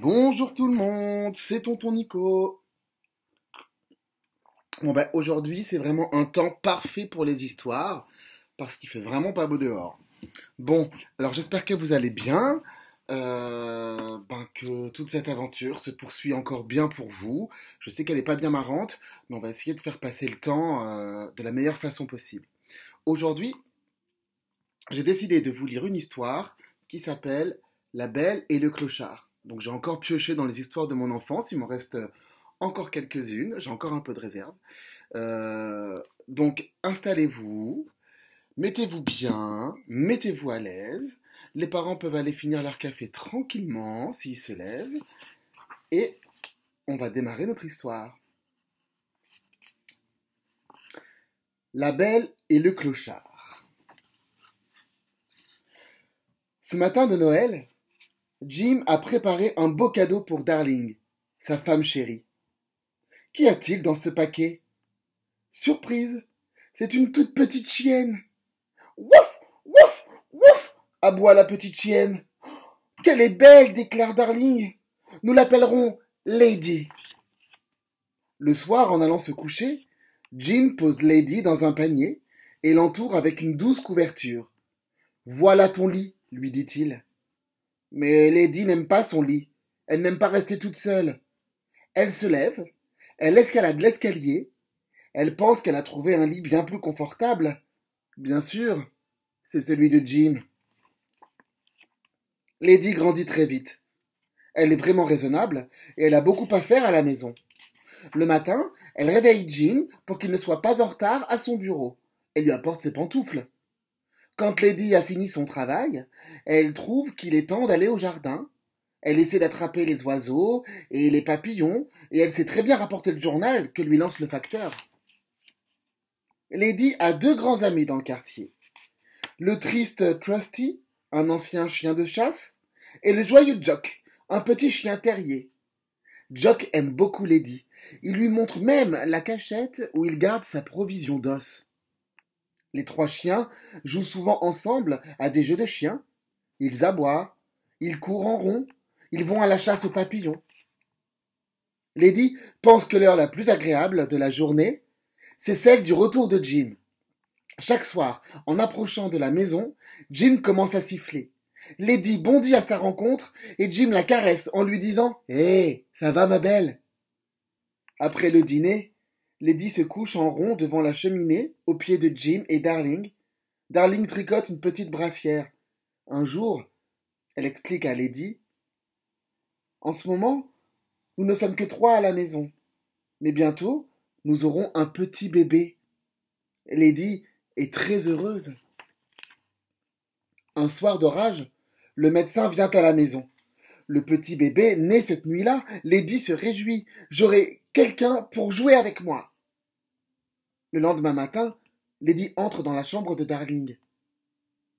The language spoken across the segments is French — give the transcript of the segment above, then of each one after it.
Bonjour tout le monde, c'est tonton Nico. Aujourd'hui c'est vraiment un temps parfait pour les histoires parce qu'il fait vraiment pas beau dehors. Bon, alors j'espère que vous allez bien, que toute cette aventure se poursuit encore bien pour vous. Je sais qu'elle est pas bien marrante, mais on va essayer de faire passer le temps de la meilleure façon possible. Aujourd'hui, j'ai décidé de vous lire une histoire qui s'appelle La Belle et le Clochard. Donc j'ai encore pioché dans les histoires de mon enfance, il m'en reste encore quelques-unes, j'ai encore un peu de réserve. Donc installez-vous, mettez-vous bien, mettez-vous à l'aise. Les parents peuvent aller finir leur café tranquillement s'ils se lèvent. Et on va démarrer notre histoire. La Belle et le Clochard. Ce matin de Noël, Jim a préparé un beau cadeau pour Darling, sa femme chérie. Qu'y a-t-il dans ce paquet? Surprise, c'est une toute petite chienne. Wouf, wouf, wouf, aboie la petite chienne. Qu'elle est belle, déclare Darling. Nous l'appellerons Lady. Le soir, en allant se coucher, Jim pose Lady dans un panier et l'entoure avec une douce couverture. Voilà ton lit, lui dit-il. Mais Lady n'aime pas son lit. Elle n'aime pas rester toute seule. Elle se lève, elle escalade l'escalier, elle pense qu'elle a trouvé un lit bien plus confortable. Bien sûr, c'est celui de Jim. Lady grandit très vite. Elle est vraiment raisonnable et elle a beaucoup à faire à la maison. Le matin, elle réveille Jim pour qu'il ne soit pas en retard à son bureau. Elle lui apporte ses pantoufles. Quand Lady a fini son travail, elle trouve qu'il est temps d'aller au jardin. Elle essaie d'attraper les oiseaux et les papillons, et elle sait très bien rapporter le journal que lui lance le facteur. Lady a deux grands amis dans le quartier. Le triste Trusty, un ancien chien de chasse, et le joyeux Jock, un petit chien terrier. Jock aime beaucoup Lady. Il lui montre même la cachette où il garde sa provision d'os. Les trois chiens jouent souvent ensemble à des jeux de chiens. Ils aboient, ils courent en rond, ils vont à la chasse aux papillons. Lady pense que l'heure la plus agréable de la journée, c'est celle du retour de Jim. Chaque soir, en approchant de la maison, Jim commence à siffler. Lady bondit à sa rencontre et Jim la caresse en lui disant « Hé, ça va ma belle ?» Après le dîner, Lady se couche en rond devant la cheminée, aux pieds de Jim et Darling. Darling tricote une petite brassière. Un jour, elle explique à Lady « En ce moment, nous ne sommes que trois à la maison, mais bientôt, nous aurons un petit bébé. » Lady est très heureuse. Un soir d'orage, le médecin vient à la maison. Le petit bébé naît cette nuit-là. Lady se réjouit. J'aurai quelqu'un pour jouer avec moi. Le lendemain matin, Lady entre dans la chambre de Darling.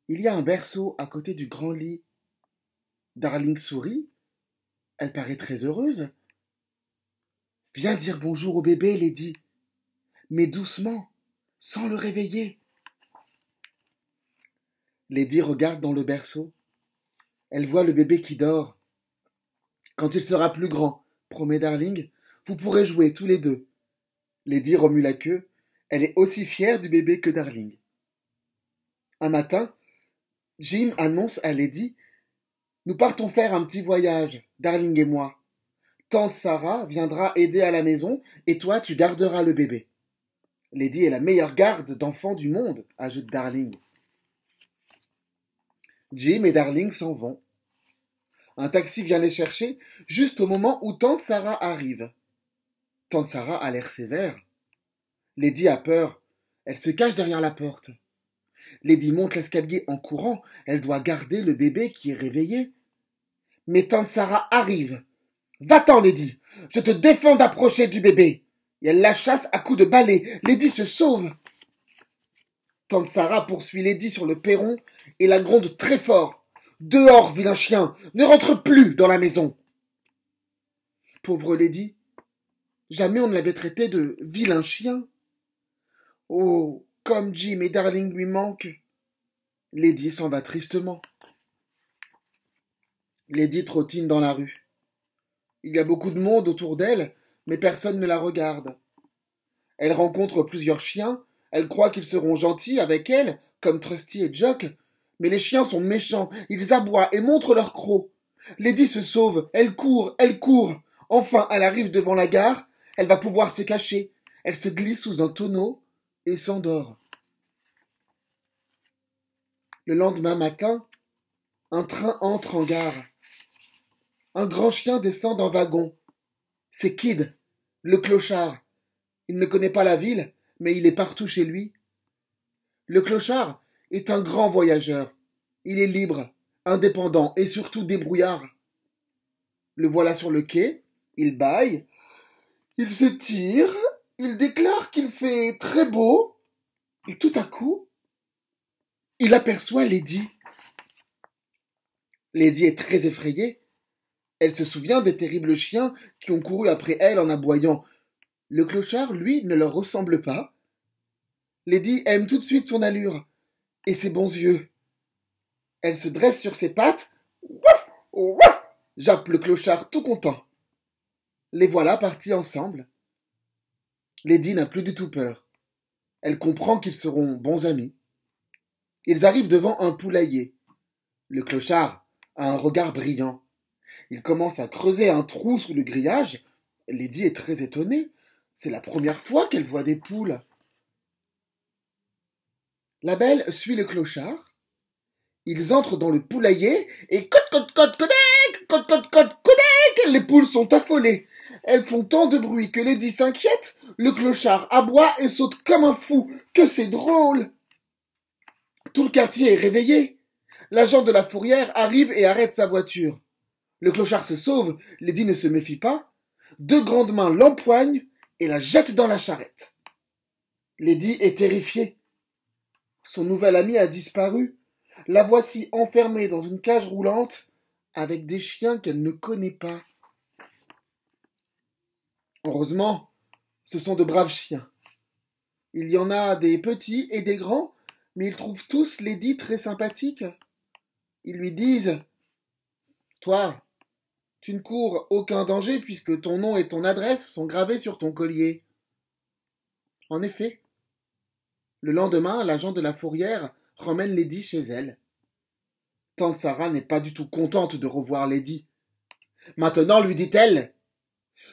Il y a un berceau à côté du grand lit. Darling sourit. Elle paraît très heureuse. Viens dire bonjour au bébé, Lady. Mais doucement, sans le réveiller. Lady regarde dans le berceau. Elle voit le bébé qui dort. Quand il sera plus grand, promet Darling, vous pourrez jouer tous les deux. Lady remue la queue. Elle est aussi fière du bébé que Darling. Un matin, Jim annonce à Lady « Nous partons faire un petit voyage, Darling et moi. Tante Sarah viendra aider à la maison et toi tu garderas le bébé. » Lady est la meilleure garde d'enfants du monde, ajoute Darling. Jim et Darling s'en vont. Un taxi vient les chercher juste au moment où tante Sarah arrive. Tante Sarah a l'air sévère. Lady a peur. Elle se cache derrière la porte. Lady monte l'escalier en courant. Elle doit garder le bébé qui est réveillé. Mais tante Sarah arrive. Va-t'en, Lady. Je te défends d'approcher du bébé. Et elle la chasse à coups de balai. Lady se sauve. Tante Sarah poursuit Lady sur le perron et la gronde très fort. Dehors, vilain chien. Ne rentre plus dans la maison. Pauvre Lady. Jamais on ne l'avait traité de vilain chien. Oh, comme Jim et Darling lui manquent. Lady s'en va tristement. Lady trottine dans la rue. Il y a beaucoup de monde autour d'elle, mais personne ne la regarde. Elle rencontre plusieurs chiens, elle croit qu'ils seront gentils avec elle, comme Trusty et Jock, mais les chiens sont méchants, ils aboient et montrent leurs crocs. Lady se sauve, elle court, elle court. Enfin, elle arrive devant la gare, elle va pouvoir se cacher. Elle se glisse sous un tonneau et s'endort. Le lendemain matin, un train entre en gare. Un grand chien descend d'un wagon. C'est Kid, le clochard. Il ne connaît pas la ville, mais il est partout chez lui. Le clochard est un grand voyageur. Il est libre, indépendant et surtout débrouillard. Le voilà sur le quai, il bâille, il s'étire, il déclare qu'il fait très beau, et tout à coup, il aperçoit Lady. Lady est très effrayée. Elle se souvient des terribles chiens qui ont couru après elle en aboyant. Le clochard, lui, ne leur ressemble pas. Lady aime tout de suite son allure et ses bons yeux. Elle se dresse sur ses pattes. Ouaf, ouaf, jappe le clochard tout content. Les voilà partis ensemble. Lady n'a plus du tout peur. Elle comprend qu'ils seront bons amis. Ils arrivent devant un poulailler. Le clochard a un regard brillant. Il commence à creuser un trou sous le grillage. Lady est très étonnée. C'est la première fois qu'elle voit des poules. La belle suit le clochard. Ils entrent dans le poulailler et codec, les poules sont affolées. Elles font tant de bruit que Lady s'inquiète. Le clochard aboie et saute comme un fou. Que c'est drôle! Tout le quartier est réveillé. L'agent de la fourrière arrive et arrête sa voiture. Le clochard se sauve, Lady ne se méfie pas. Deux grandes mains l'empoignent et la jettent dans la charrette. Lady est terrifiée. Son nouvel ami a disparu. La voici enfermée dans une cage roulante avec des chiens qu'elle ne connaît pas. Heureusement, ce sont de braves chiens. Il y en a des petits et des grands, mais ils trouvent tous Lady très sympathique. Ils lui disent « Toi, tu ne cours aucun danger puisque ton nom et ton adresse sont gravés sur ton collier. » En effet, le lendemain, l'agent de la fourrière ramène Lady chez elle. Tante Sarah n'est pas du tout contente de revoir Lady. Maintenant, lui dit-elle,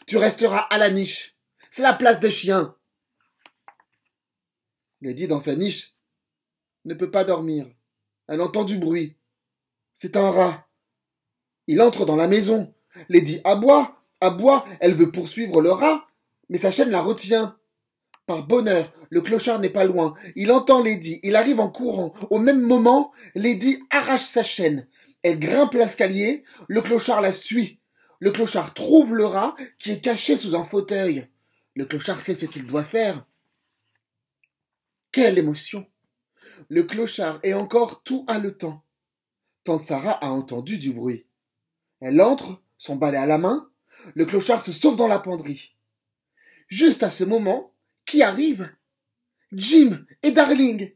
tu resteras à la niche. C'est la place des chiens. Lady, dans sa niche, ne peut pas dormir. Elle entend du bruit. C'est un rat. Il entre dans la maison. Lady aboie, aboie. Elle veut poursuivre le rat, mais sa chaîne la retient. Par bonheur, le clochard n'est pas loin. Il entend Lady. Il arrive en courant. Au même moment, Lady arrache sa chaîne. Elle grimpe l'escalier. Le clochard la suit. Le clochard trouve le rat qui est caché sous un fauteuil. Le clochard sait ce qu'il doit faire. Quelle émotion! Le clochard est encore tout haletant. Tante Sarah a entendu du bruit. Elle entre, son balai à la main. Le clochard se sauve dans la penderie. Juste à ce moment, qui arrive? Jim et Darling.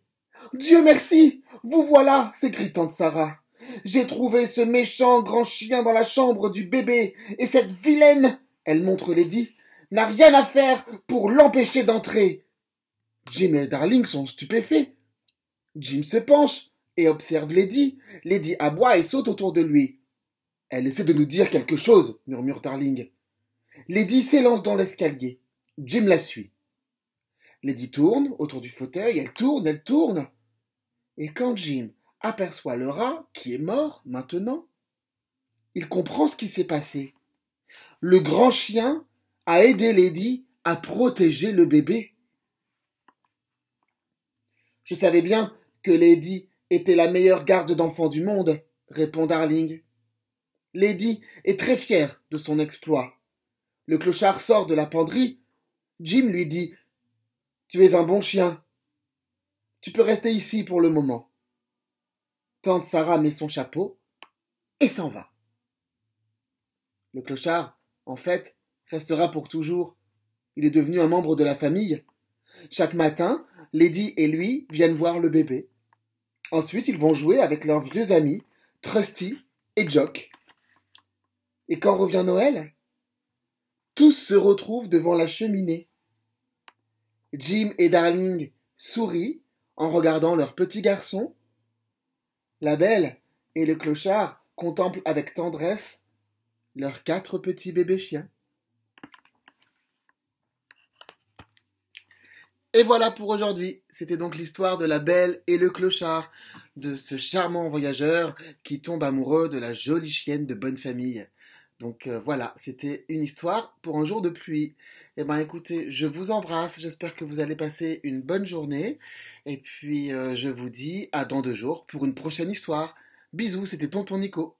Dieu merci, vous voilà, s'écrie tante Sarah. J'ai trouvé ce méchant grand chien dans la chambre du bébé, et cette vilaine, elle montre Lady, n'a rien à faire pour l'empêcher d'entrer. Jim et Darling sont stupéfaits. Jim se penche et observe Lady. Lady aboie et saute autour de lui. Elle essaie de nous dire quelque chose, murmure Darling. Lady s'élance dans l'escalier. Jim la suit. Lady tourne autour du fauteuil, elle tourne. Et quand Jim aperçoit le rat, qui est mort maintenant, il comprend ce qui s'est passé. Le grand chien a aidé Lady à protéger le bébé. Je savais bien que Lady était la meilleure garde d'enfants du monde, répond Darling. Lady est très fière de son exploit. Le clochard sort de la penderie. Jim lui dit « Tu es un bon chien. Tu peux rester ici pour le moment. » Tante Sarah met son chapeau et s'en va. Le clochard, en fait, restera pour toujours. Il est devenu un membre de la famille. Chaque matin, Lady et lui viennent voir le bébé. Ensuite, ils vont jouer avec leurs vieux amis, Trusty et Jock. Et quand revient Noël, Tous se retrouvent devant la cheminée. Jim et Darling sourient en regardant leur petit garçon. La belle et le clochard contemplent avec tendresse leurs 4 petits bébés chiens. Et voilà pour aujourd'hui. C'était donc l'histoire de la belle et le clochard, de ce charmant voyageur qui tombe amoureux de la jolie chienne de bonne famille. Donc voilà, c'était une histoire pour un jour de pluie. Eh ben écoutez, je vous embrasse, j'espère que vous allez passer une bonne journée. Et puis je vous dis à dans 2 jours pour une prochaine histoire. Bisous, c'était Tonton Nico.